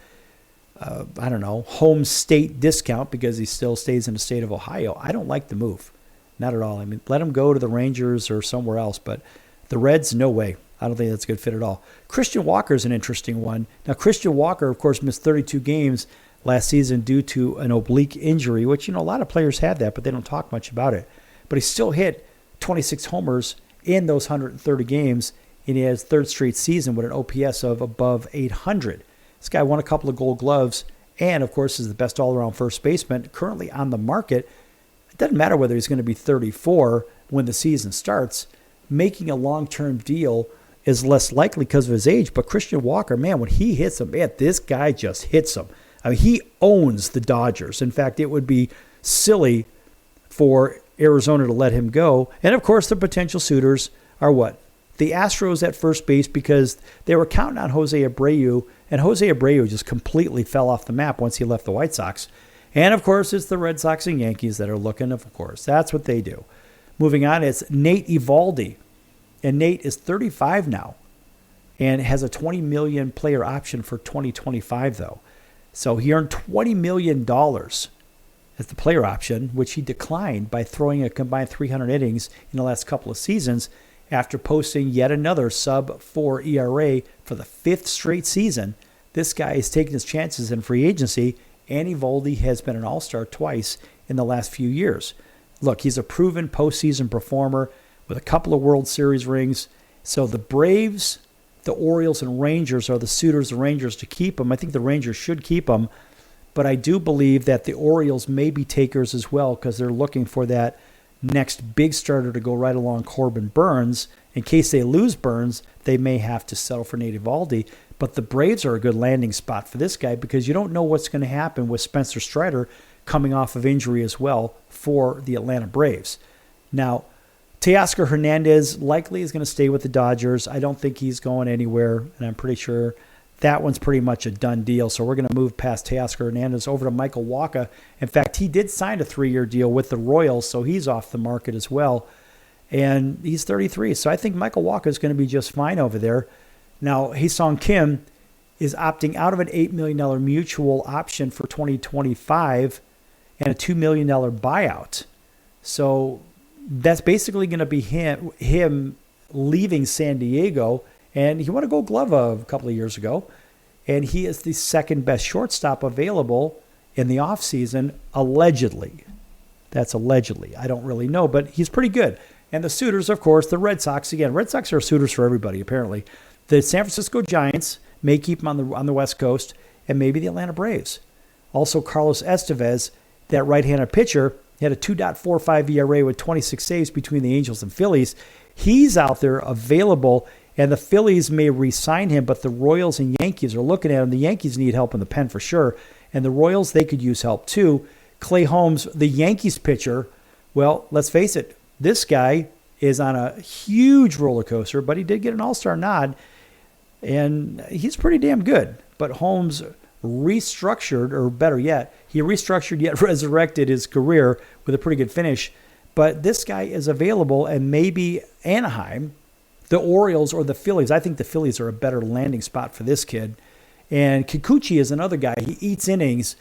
home state discount because he still stays in the state of Ohio? I don't like the move. Not at all. Let him go to the Rangers or somewhere else, but the Reds, no way. I don't think that's a good fit at all. Christian Walker is an interesting one. Now, Christian Walker, of course, missed 32 games last season due to an oblique injury, which, a lot of players had that, but they don't talk much about it. But he still hit 26 homers in those 130 games, and he has third straight season with an OPS of above 800. This guy won a couple of Gold Gloves and, of course, is the best all-around first baseman currently on the market. It doesn't matter whether he's going to be 34 when the season starts. Making a long-term deal is less likely because of his age, but Christian Walker, man, when he hits him, this guy just hits him. He owns the Dodgers. In fact, it would be silly for Arizona to let him go. And, of course, the potential suitors are what? The Astros at first base, because they were counting on Jose Abreu, and Jose Abreu just completely fell off the map once he left the White Sox. And, of course, it's the Red Sox and Yankees that are looking, of course. That's what they do. Moving on, it's Nate Eovaldi. And Nate is 35 now and has a $20 million player option for 2025, though. So he earned $20 million as the player option, which he declined by throwing a combined 300 innings in the last couple of seasons after posting yet another sub-4 ERA for the fifth straight season. This guy is taking his chances in free agency, and Eovaldi has been an all-star twice in the last few years. Look, he's a proven postseason performer with a couple of World Series rings. So the Braves, the Orioles, and Rangers are the suitors, the Rangers to keep him. I think the Rangers should keep him. But I do believe that the Orioles may be takers as well because they're looking for that next big starter to go right along Corbin Burns. In case they lose Burns, they may have to settle for Nate Eovaldi. But the Braves are a good landing spot for this guy because you don't know what's going to happen with Spencer Strider coming off of injury as well for the Atlanta Braves. Now, Teoscar Hernandez likely is going to stay with the Dodgers. I don't think he's going anywhere, and I'm pretty sure that one's pretty much a done deal. So we're going to move past Teoscar Hernandez over to Michael Wacha. In fact, he did sign a 3-year deal with the Royals, so he's off the market as well. And he's 33, so I think Michael Wacha is going to be just fine over there. Now, Hae-Sung Kim is opting out of an $8 million mutual option for 2025 and a $2 million buyout. So that's basically going to be him leaving San Diego. And he won a Gold Glove a couple of years ago. And he is the second best shortstop available in the offseason, allegedly. That's allegedly. I don't really know, but he's pretty good. And the suitors, of course, the Red Sox. Again, Red Sox are suitors for everybody, apparently. The San Francisco Giants may keep him on the West Coast, and maybe the Atlanta Braves. Also, Carlos Estevez, that right-handed pitcher, had a 2.45 ERA with 26 saves between the Angels and Phillies. He's out there available, and the Phillies may re-sign him, but the Royals and Yankees are looking at him. The Yankees need help in the pen for sure, and the Royals, they could use help too. Clay Holmes, the Yankees pitcher, well, let's face it, this guy is on a huge roller coaster, but he did get an all-star nod, and he's pretty damn good. But Holmes restructured, or better yet, he restructured yet resurrected his career with a pretty good finish. But this guy is available, and maybe Anaheim, the Orioles, or the Phillies. I think the Phillies are a better landing spot for this kid. And Kikuchi is another guy. He eats innings,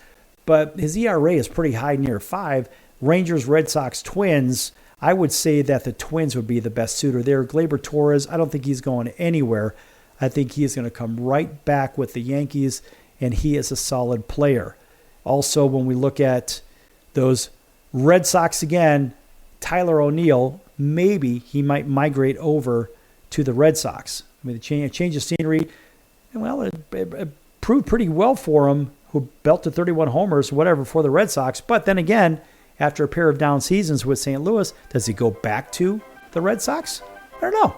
but his ERA is pretty high, near 5. Rangers, Red Sox, Twins. I would say that the Twins would be the best suitor there. Gleyber Torres, I don't think he's going anywhere. I think he is going to come right back with the Yankees, and he is a solid player. Also, when we look at those Red Sox again, Tyler O'Neill, maybe he might migrate over to the Red Sox. I mean, the change of scenery, well, it proved pretty well for him, who belted 31 homers, whatever, for the Red Sox. But then again, after a pair of down seasons with St. Louis, does he go back to the Red Sox? I don't know.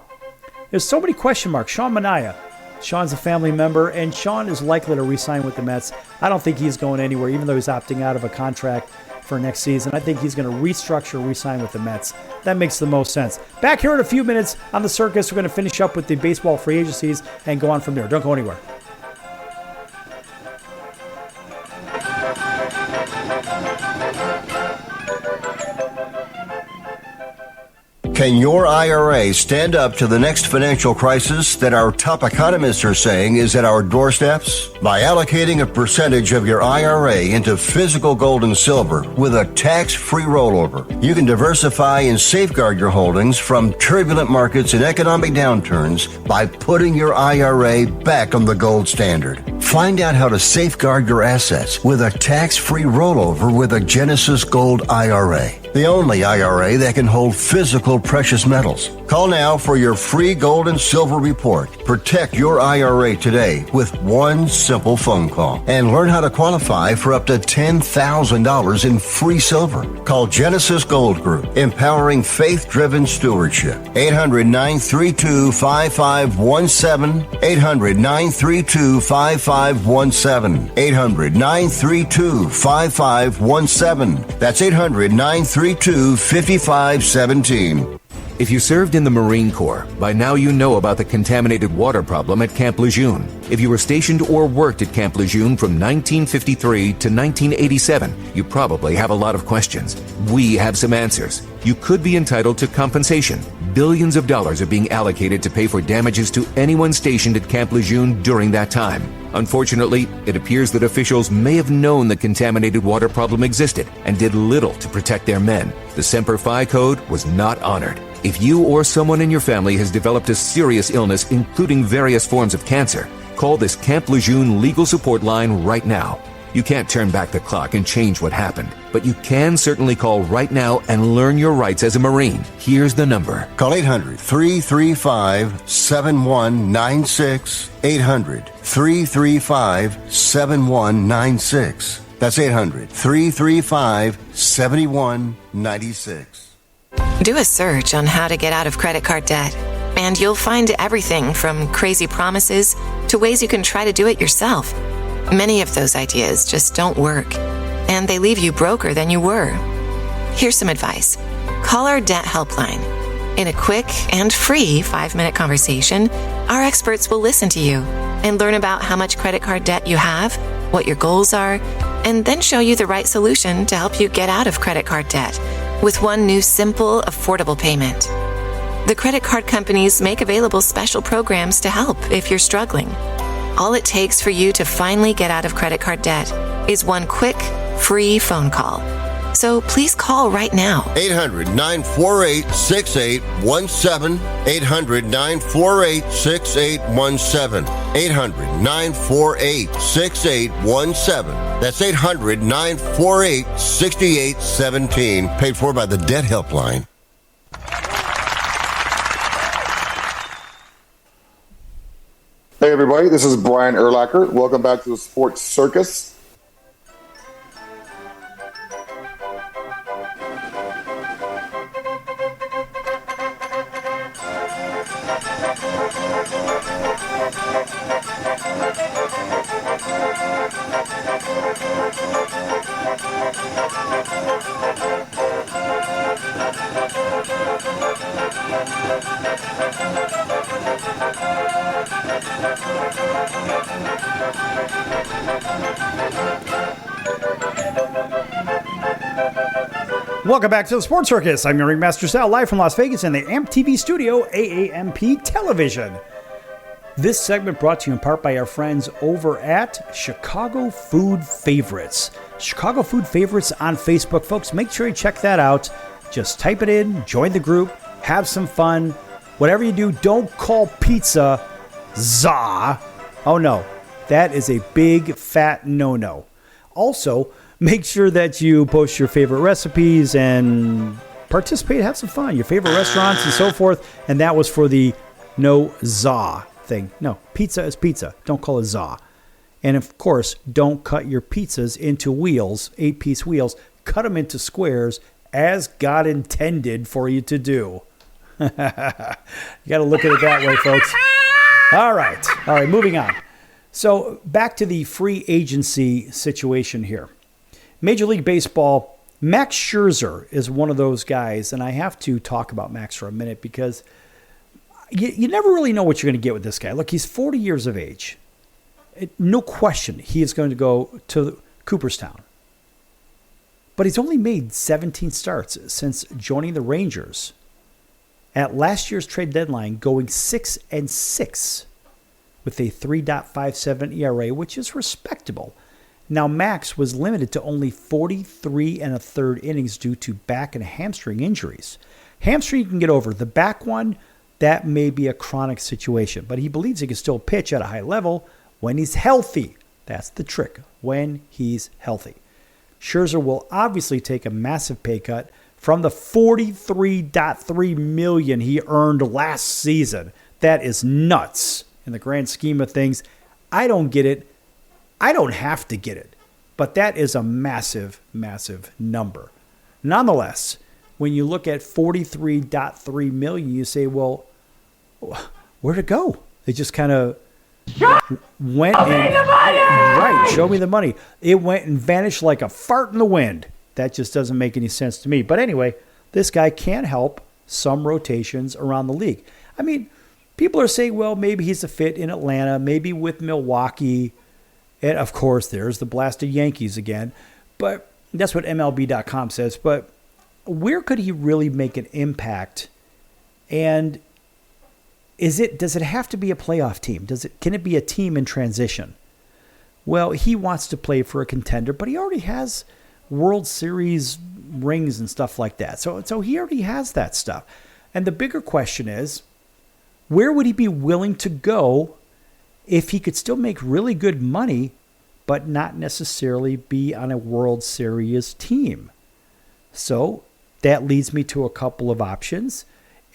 There's so many question marks. Sean Manaea. Sean's a family member, and Sean is likely to re-sign with the Mets. I don't think he's going anywhere, even though he's opting out of a contract for next season. I think he's going to restructure, re-sign with the Mets. That makes the most sense. Back here in a few minutes on the Circus, we're going to finish up with the baseball free agencies and go on from there. Don't go anywhere. Can your IRA stand up to the next financial crisis that our top economists are saying is at our doorsteps? By allocating a percentage of your IRA into physical gold and silver with a tax-free rollover, you can diversify and safeguard your holdings from turbulent markets and economic downturns by putting your IRA back on the gold standard. Find out how to safeguard your assets with a tax-free rollover with a Genesis Gold IRA, the only IRA that can hold physical precious metals. Call now for your free gold and silver report. Protect your IRA today with one simple phone call and learn how to qualify for up to $10,000 in free silver. Call Genesis Gold Group, empowering faith-driven stewardship. 800-932-5517. 800-932-5517. 800-932-5517. That's 800-932-5517. If you served in the Marine Corps, by now you know about the contaminated water problem at Camp Lejeune. If you were stationed or worked at Camp Lejeune from 1953 to 1987, you probably have a lot of questions. We have some answers. You could be entitled to compensation. Billions of dollars are being allocated to pay for damages to anyone stationed at Camp Lejeune during that time. Unfortunately, it appears that officials may have known the contaminated water problem existed and did little to protect their men. The Semper Fi code was not honored. If you or someone in your family has developed a serious illness, including various forms of cancer, call this Camp Lejeune legal support line right now. You can't turn back the clock and change what happened, but you can certainly call right now and learn your rights as a Marine. Here's the number. Call 800-335-7196. 800-335-7196. That's 800-335-7196. Do a search on how to get out of credit card debt, and you'll find everything from crazy promises to ways you can try to do it yourself. Many of those ideas just don't work, and they leave you broker than you were. Here's some advice. Call our debt helpline. In a quick and free 5-minute conversation, our experts will listen to you and learn about how much credit card debt you have, what your goals are, and then show you the right solution to help you get out of credit card debt with one new simple, affordable payment. The credit card companies make available special programs to help if you're struggling. All it takes for you to finally get out of credit card debt is one quick, free phone call. So please call right now. 800-948-6817. 800-948-6817. 800-948-6817. That's 800-948-6817. Paid for by the Debt Helpline. Hey everybody, this is Brian Urlacher. Welcome back to the Sports Circus. Welcome back to the Sports Circus. I'm your Ringmaster Sal, live from Las Vegas in the AMP TV studio, AAMP Television. This segment brought to you in part by our friends over at Chicago Food Favorites. Chicago Food Favorites on Facebook. Folks, make sure you check that out. Just type it in, join the group, have some fun. Whatever you do, don't call pizza za. Oh no, that is a big fat no-no. Also, make sure that you post your favorite recipes and participate, have some fun, your favorite restaurants and so forth. And that was for the no za thing. No, pizza is pizza. Don't call it za. And of course, don't cut your pizzas into wheels, 8-piece wheels. Cut them into squares as God intended for you to do. You got to look at it that way, folks. All right, moving on. So back to the free agency situation here. Major League Baseball, Max Scherzer is one of those guys, and I have to talk about Max for a minute because you never really know what you're going to get with this guy. Look, he's 40 years of age. No question he is going to go to Cooperstown. But he's only made 17 starts since joining the Rangers at last year's trade deadline, going 6-6 with a 3.57 ERA, which is respectable. Now, Max was limited to only 43 1/3 innings due to back and hamstring injuries. Hamstring you can get over. The back one, that may be a chronic situation, but he believes he can still pitch at a high level when he's healthy. That's the trick, when he's healthy. Scherzer will obviously take a massive pay cut from the $43.3 million he earned last season. That is nuts in the grand scheme of things. I don't get it. I don't have to get it. But that is a massive, massive number. Nonetheless, when you look at $43.3 million, you say, well, where'd it go? They just kind of went and, right, show me the money. It went and vanished like a fart in the wind. That just doesn't make any sense to me. But anyway, this guy can help some rotations around the league. I mean, people are saying, well, maybe he's a fit in Atlanta, maybe with Milwaukee. And of course, there's the blasted Yankees again. But that's what MLB.com says. But where could he really make an impact? And does it have to be a playoff team? Can it be a team in transition? Well, he wants to play for a contender, but he already has World Series rings and stuff like that. So he already has that stuff. And the bigger question is, where would he be willing to go if he could still make really good money, but not necessarily be on a World Series team? So that leads me to a couple of options.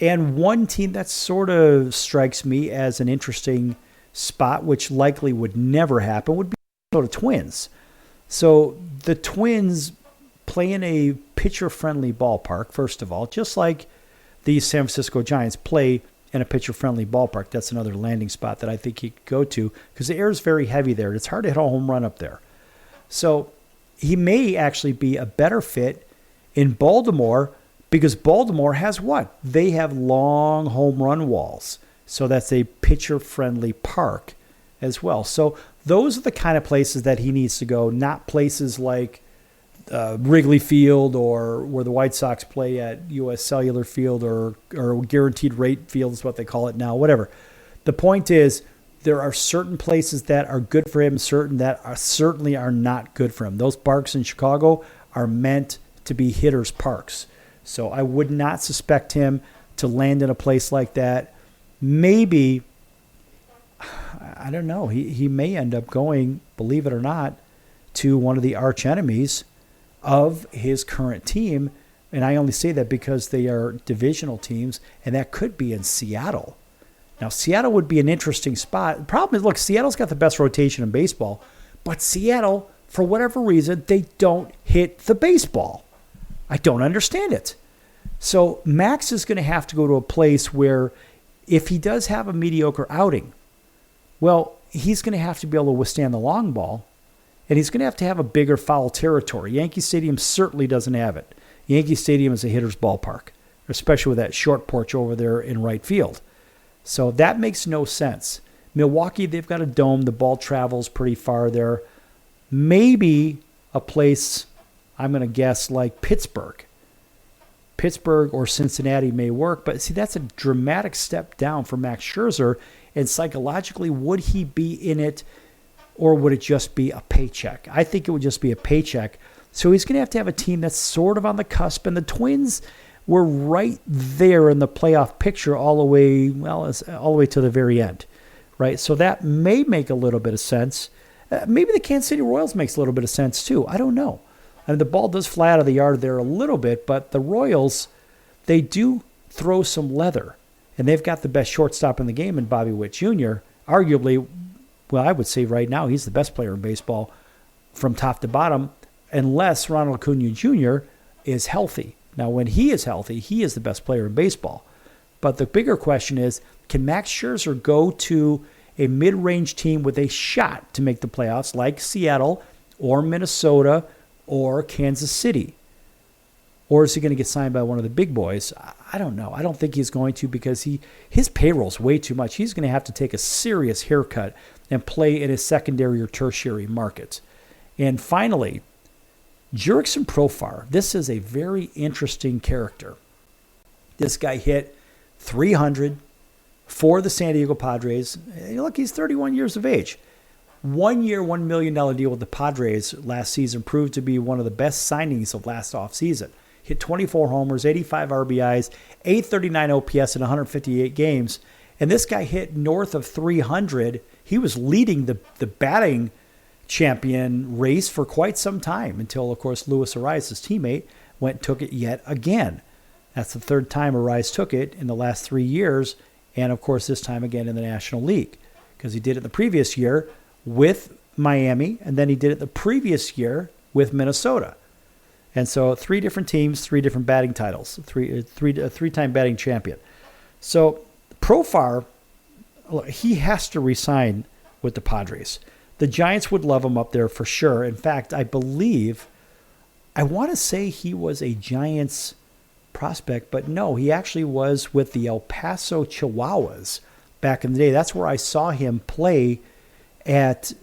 And one team that sort of strikes me as an interesting spot, which likely would never happen, would be the Minnesota Twins. So the Twins play in a pitcher-friendly ballpark, first of all, just like the San Francisco Giants play in a pitcher-friendly ballpark. That's another landing spot that I think he could go to because the air is very heavy there. It's hard to hit a home run up there. So he may actually be a better fit in Baltimore because Baltimore has what? They have long home run walls. So that's a pitcher-friendly park as well. So those are the kind of places that he needs to go, not places like Wrigley Field or where the White Sox play at U.S. Cellular Field or Guaranteed Rate Field is what they call it now, whatever. The point is there are certain places that are good for him, certain that certainly are not good for him. Those parks in Chicago are meant to be hitters' parks. So I would not suspect him to land in a place like that. Maybe, I don't know, he may end up going, believe it or not, to one of the arch enemies of his current team. And I only say that because they are divisional teams, and that could be in Seattle. Now, Seattle would be an interesting spot. The problem is, look, Seattle's got the best rotation in baseball, but Seattle, for whatever reason, they don't hit the baseball. I don't understand it. So Max is going to have to go to a place where if he does have a mediocre outing, well, he's going to have to be able to withstand the long ball, and he's going to have a bigger foul territory. Yankee Stadium certainly doesn't have it. Yankee Stadium is a hitter's ballpark, especially with that short porch over there in right field. So that makes no sense. Milwaukee, they've got a dome. The ball travels pretty far there. Maybe a place, I'm going to guess, like Pittsburgh. Pittsburgh or Cincinnati may work, but see, that's a dramatic step down for Max Scherzer, And psychologically, would he be in it, or would it just be a paycheck? I think it would just be a paycheck. So he's going to have a team that's sort of on the cusp. And the Twins were right there in the playoff picture all the way to the very end, right? So that may make a little bit of sense. Maybe the Kansas City Royals makes a little bit of sense too. I don't know. I mean, the ball does fly out of the yard there a little bit, but the Royals, they do throw some leather. And they've got the best shortstop in the game in Bobby Witt Jr. Arguably, well, I would say right now he's the best player in baseball from top to bottom, unless Ronald Acuna Jr. is healthy. Now, when he is healthy, he is the best player in baseball. But the bigger question is, can Max Scherzer go to a mid-range team with a shot to make the playoffs like Seattle or Minnesota or Kansas City? Or is he going to get signed by one of the big boys? I don't know. I don't think he's going to, because his payroll's way too much. He's going to have to take a serious haircut and play in his secondary or tertiary markets. And finally, Jurickson Profar. This is a very interesting character. This guy hit .300 for the San Diego Padres. Look, he's 31 years of age. 1 year, $1 million deal with the Padres last season proved to be one of the best signings of last offseason. Hit 24 homers, 85 RBIs, 839 OPS in 158 games. And this guy hit north of 300. He was leading the batting champion race for quite some time until, of course, Luis Arraez, his teammate, went and took it yet again. That's the third time Arraez took it in the last 3 years, and, of course, this time again in the National League, because he did it the previous year with Miami, and then he did it the previous year with Minnesota. And so 3 different teams, 3 different batting titles, a three-time batting champion. So Profar, he has to resign with the Padres. The Giants would love him up there for sure. In fact, I want to say he was a Giants prospect, but no, he actually was with the El Paso Chihuahuas back in the day. That's where I saw him play at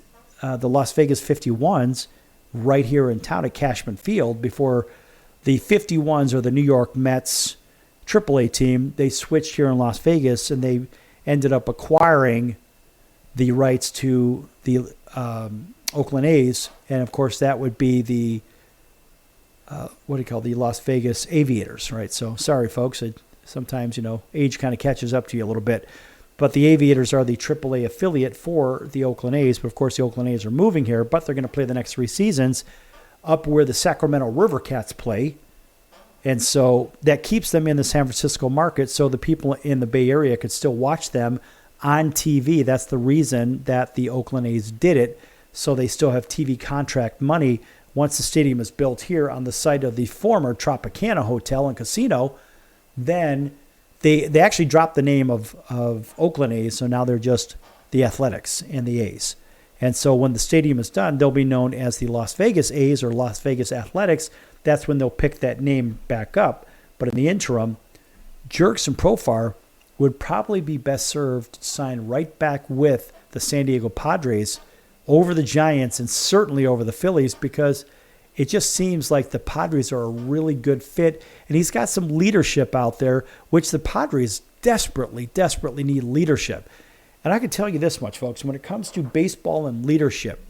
the Las Vegas 51s right here in town at Cashman Field before the 51s, or the New York Mets AAA team. They switched here in Las Vegas, and they ended up acquiring the rights to the Oakland A's, and of course that would be the the Las Vegas Aviators, right? So sorry, folks. Sometimes age kind of catches up to you a little bit, but the Aviators are the AAA affiliate for the Oakland A's. But of course, the Oakland A's are moving here, but they're going to play the next 3 seasons up where the Sacramento River Cats play, and so that keeps them in the San Francisco market, so the people in the Bay Area could still watch them on TV. That's the reason that the Oakland A's did it, so they still have TV contract money. Once the stadium is built here on the site of the former Tropicana Hotel and Casino, then they actually dropped the name of Oakland A's, so now they're just the Athletics and the A's. And so when the stadium is done, they'll be known as the Las Vegas A's or Las Vegas Athletics. That's when they'll pick that name back up. But in the interim, Jurickson Profar would probably be best served to sign right back with the San Diego Padres over the Giants, and certainly over the Phillies, because it just seems like the Padres are a really good fit, and he's got some leadership out there, which the Padres desperately, desperately need leadership. And I can tell you this much, folks, when it comes to baseball and leadership,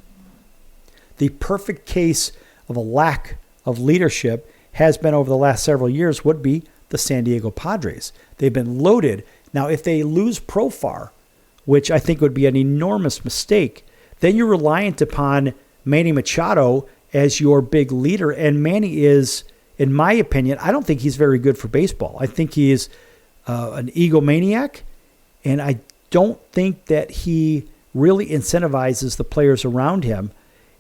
the perfect case of a lack of leadership has been over the last several years would be the San Diego Padres. They've been loaded. Now, if they lose Profar, which I think would be an enormous mistake, then you're reliant upon Manny Machado as your big leader. And Manny is, in my opinion, I don't think he's very good for baseball. I think he is an egomaniac, and I don't think that he really incentivizes the players around him.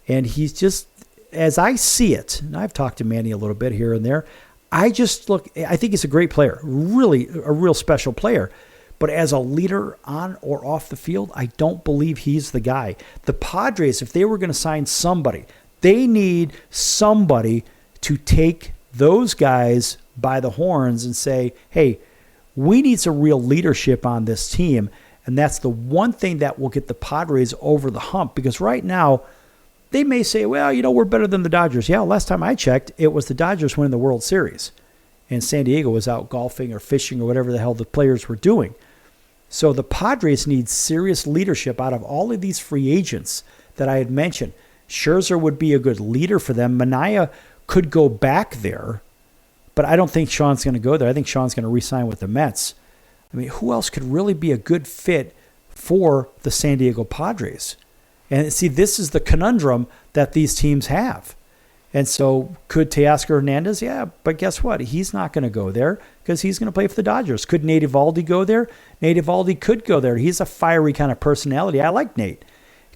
And he's just, as I see it, and I've talked to Manny a little bit here and there, I think he's a great player, really a real special player. But as a leader on or off the field, I don't believe he's the guy. The Padres, if they were going to sign somebody, they need somebody to take those guys by the horns and say, hey, we need some real leadership on this team. And that's the one thing that will get the Padres over the hump. Because right now, they may say, well, we're better than the Dodgers. Yeah, last time I checked, it was the Dodgers winning the World Series. And San Diego was out golfing or fishing or whatever the hell the players were doing. So the Padres need serious leadership out of all of these free agents that I had mentioned. Scherzer would be a good leader for them. Manaea could go back there, but I don't think Sean's going to go there. I think Sean's going to re-sign with the Mets. I mean, who else could really be a good fit for the San Diego Padres? And see, this is the conundrum that these teams have. And so could Teoscar Hernandez? Yeah, but guess what? He's not going to go there because he's going to play for the Dodgers. Could Nate Eovaldi go there? Nate Eovaldi could go there. He's a fiery kind of personality. I like Nate.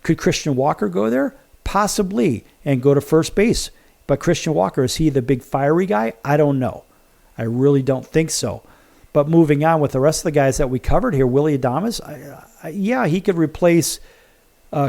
Could Christian Walker go there? Possibly, and go to first base. But Christian Walker, is he the big fiery guy? I don't know. I really don't think so. But moving on with the rest of the guys that we covered here, Willy Adames, yeah, he could replace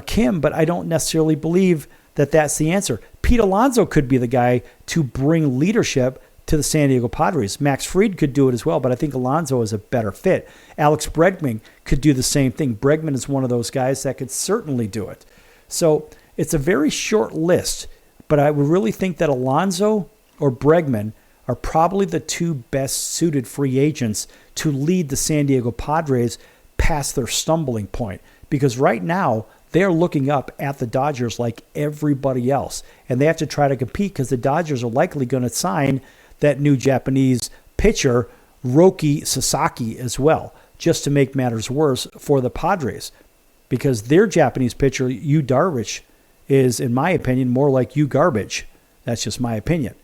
Kim, but I don't necessarily believe that that's the answer. Pete Alonso could be the guy to bring leadership to the San Diego Padres. Max Fried could do it as well, but I think Alonso is a better fit. Alex Bregman could do the same thing. Bregman is one of those guys that could certainly do it. So it's a very short list, but I would really think that Alonso or Bregman are probably the two best suited free agents to lead the San Diego Padres past their stumbling point. Because right now, they're looking up at the Dodgers like everybody else. And they have to try to compete because the Dodgers are likely going to sign that new Japanese pitcher, Roki Sasaki, as well, just to make matters worse for the Padres. Because their Japanese pitcher, Yu Darvish, is, in my opinion, more like Yu Garbage. That's just my opinion.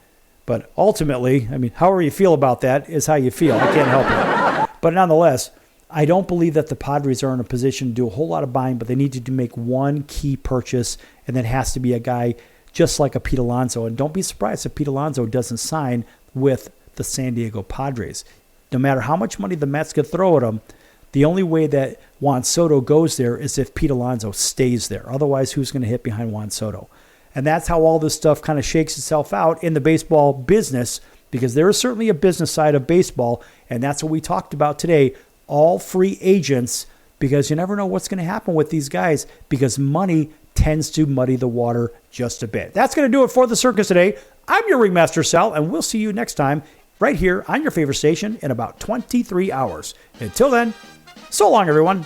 But ultimately, I mean, however you feel about that is how you feel. I can't help it. But nonetheless, I don't believe that the Padres are in a position to do a whole lot of buying, but they need to make one key purchase, and that has to be a guy just like a Pete Alonso. And don't be surprised if Pete Alonso doesn't sign with the San Diego Padres. No matter how much money the Mets could throw at him, the only way that Juan Soto goes there is if Pete Alonso stays there. Otherwise, who's going to hit behind Juan Soto? And that's how all this stuff kind of shakes itself out in the baseball business, because there is certainly a business side of baseball, and that's what we talked about today. All free agents, because you never know what's going to happen with these guys, because money tends to muddy the water just a bit. That's going to do it for the circus today. I'm your Ringmaster Sal, and we'll see you next time right here on your favorite station in about 23 hours. Until then, so long, everyone.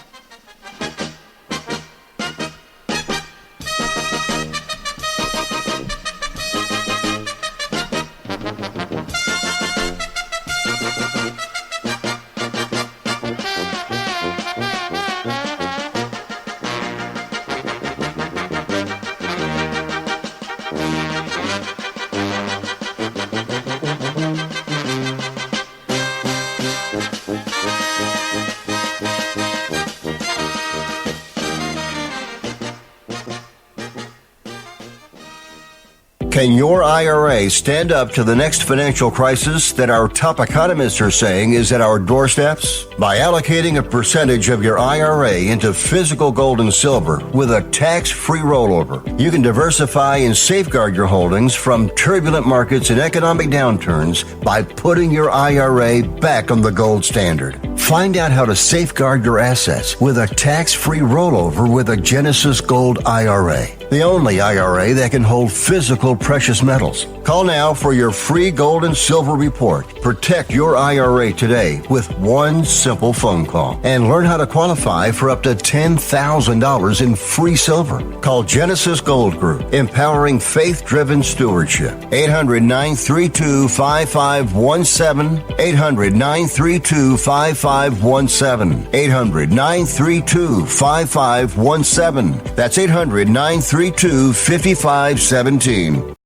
Can your IRA stand up to the next financial crisis that our top economists are saying is at our doorsteps? By allocating a percentage of your IRA into physical gold and silver with a tax-free rollover, you can diversify and safeguard your holdings from turbulent markets and economic downturns by putting your IRA back on the gold standard. Find out how to safeguard your assets with a tax-free rollover with a Genesis Gold IRA, the only IRA that can hold physical precious metals. Call now for your free gold and silver report. Protect your IRA today with one simple phone call and learn how to qualify for up to $10,000 in free silver. Call Genesis Gold Group, empowering faith-driven stewardship. 800-932-5517. 800-932-5517. 800-932-5517. That's 800-932-5517.